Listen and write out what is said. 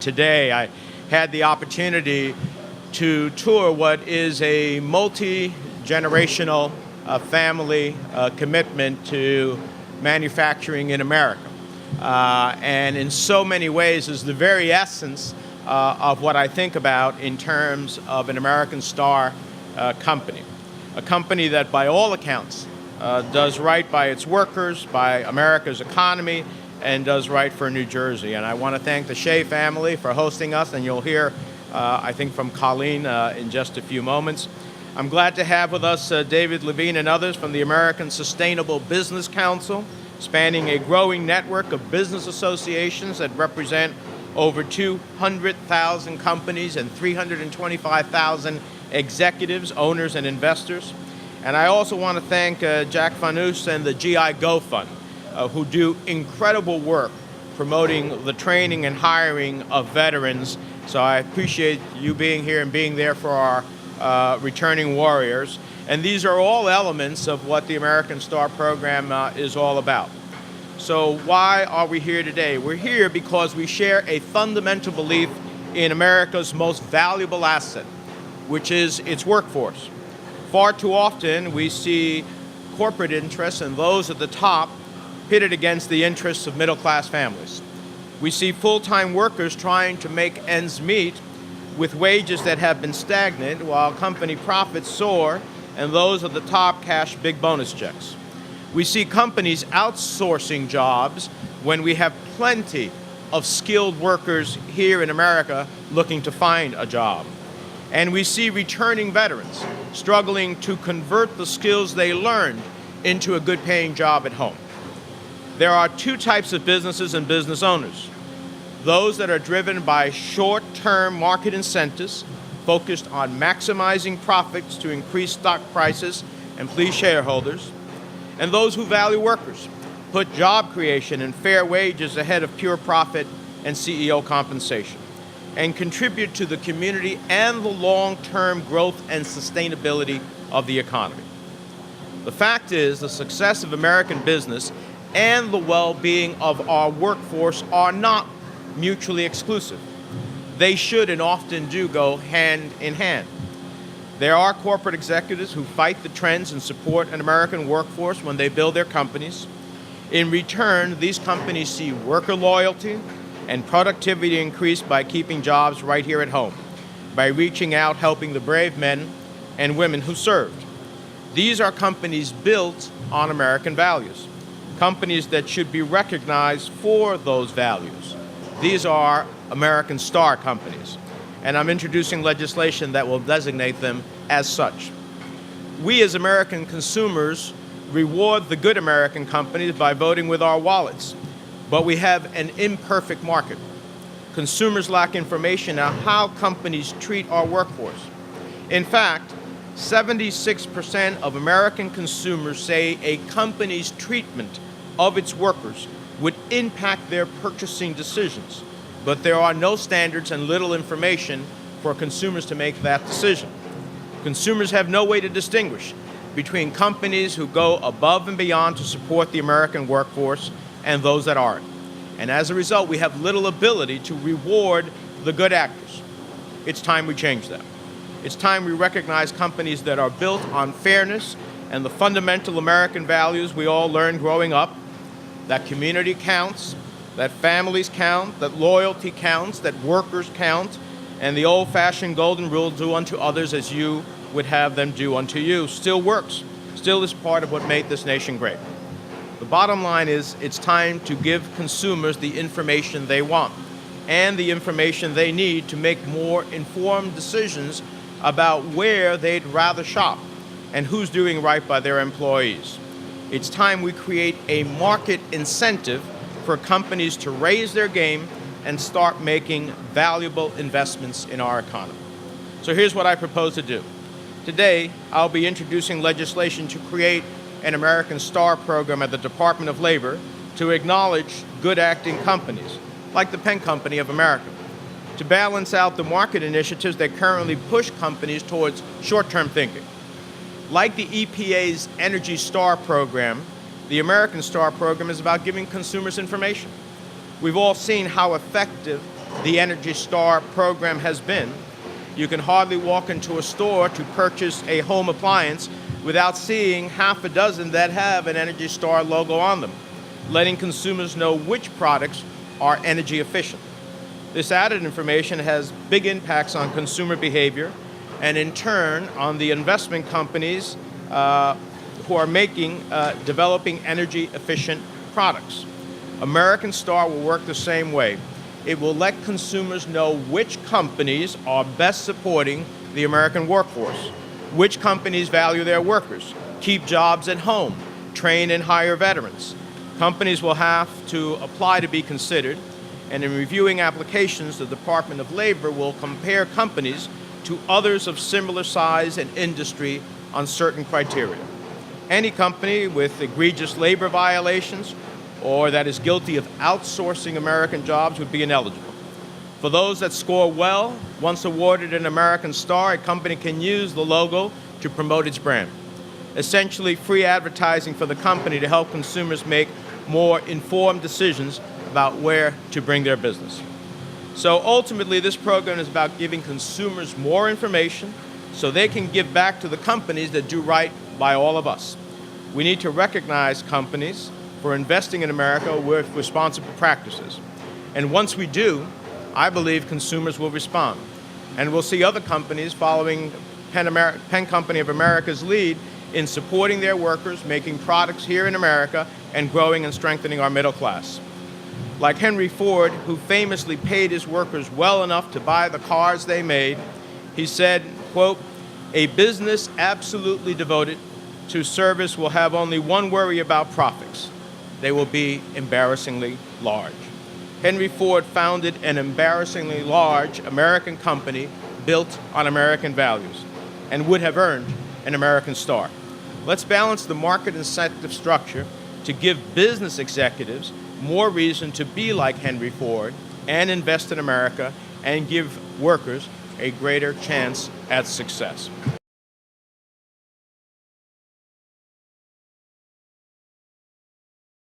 today. I had the opportunity to tour what is a multi-generational family commitment to manufacturing in America. And in so many ways is the very essence of what I think about in terms of an American Star company. A company that by all accounts does right by its workers, by America's economy, and does right for New Jersey. And I want to thank the Shea family for hosting us, and you'll hear, I think, from Colleen in just a few moments. I'm glad to have with us David Levine and others from the American Sustainable Business Council, spanning a growing network of business associations that represent over 200,000 companies and 325,000 executives, owners, and investors. And I also want to thank Jack Fanous and the GI Go Fund, who do incredible work promoting the training and hiring of veterans. So I appreciate you being here and being there for our returning warriors. And these are all elements of what the American Star program is all about. So why are we here today? We're here because we share a fundamental belief in America's most valuable asset, which is its workforce. Far too often we see corporate interests and those at the top pitted against the interests of middle-class families. We see full-time workers trying to make ends meet with wages that have been stagnant while company profits soar and those at the top cash big bonus checks. We see companies outsourcing jobs when we have plenty of skilled workers here in America looking to find a job. And we see returning veterans struggling to convert the skills they learned into a good-paying job at home. There are two types of businesses and business owners. Those that are driven by short-term market incentives focused on maximizing profits to increase stock prices and please shareholders, and those who value workers, put job creation and fair wages ahead of pure profit and CEO compensation, and contribute to the community and the long-term growth and sustainability of the economy. The fact is, the success of American business and the well-being of our workforce are not mutually exclusive. They should and often do go hand in hand. There are corporate executives who fight the trends and support an American workforce when they build their companies. In return, these companies see worker loyalty and productivity increase by keeping jobs right here at home, by reaching out, helping the brave men and women who served. These are companies built on American values, companies that should be recognized for those values. These are American Star companies, and I'm introducing legislation that will designate them as such. We as American consumers reward the good American companies by voting with our wallets, but we have an imperfect market. Consumers lack information on how companies treat our workforce. In fact, 76% of American consumers say a company's treatment of its workers would impact their purchasing decisions, but there are no standards and little information for consumers to make that decision. Consumers have no way to distinguish between companies who go above and beyond to support the American workforce and those that aren't. And as a result, we have little ability to reward the good actors. It's time we change that. It's time we recognize companies that are built on fairness and the fundamental American values we all learned growing up, that community counts, that families count, that loyalty counts, that workers count, and the old-fashioned golden rule, do unto others as you would have them do unto you, still works, still is part of what made this nation great. The bottom line is it's time to give consumers the information they want and the information they need to make more informed decisions about where they'd rather shop and who's doing right by their employees. It's time we create a market incentive for companies to raise their game and start making valuable investments in our economy. So here's what I propose to do. Today, I'll be introducing legislation to create an American Star program at the Department of Labor to acknowledge good acting companies, like the Pen Company of America, to balance out the market initiatives that currently push companies towards short-term thinking. Like the EPA's Energy Star program, the American Star program is about giving consumers information. We've all seen how effective the Energy Star program has been, you can hardly walk into a store to purchase a home appliance without seeing half a dozen that have an Energy Star logo on them, letting consumers know which products are energy efficient. This added information has big impacts on consumer behavior and in turn on the investment companies who are developing energy efficient products. American Star will work the same way. It will let consumers know which companies are best supporting the American workforce, which companies value their workers, keep jobs at home, train and hire veterans. Companies will have to apply to be considered, and in reviewing applications, the Department of Labor will compare companies to others of similar size and industry on certain criteria. Any company with egregious labor violations or that is guilty of outsourcing American jobs would be ineligible. For those that score well, once awarded an American Star, a company can use the logo to promote its brand. Essentially, free advertising for the company to help consumers make more informed decisions about where to bring their business. So ultimately, this program is about giving consumers more information so they can give back to the companies that do right by all of us. We need to recognize companies for investing in America with responsible practices. And once we do, I believe consumers will respond. And we'll see other companies following Penn Company of America's lead in supporting their workers, making products here in America, and growing and strengthening our middle class. Like Henry Ford, who famously paid his workers well enough to buy the cars they made, he said, quote, "A business absolutely devoted to service will have only one worry about profits. They will be embarrassingly large." Henry Ford founded an embarrassingly large American company built on American values and would have earned an American Star. Let's balance the market incentive structure to give business executives more reason to be like Henry Ford and invest in America and give workers a greater chance at success.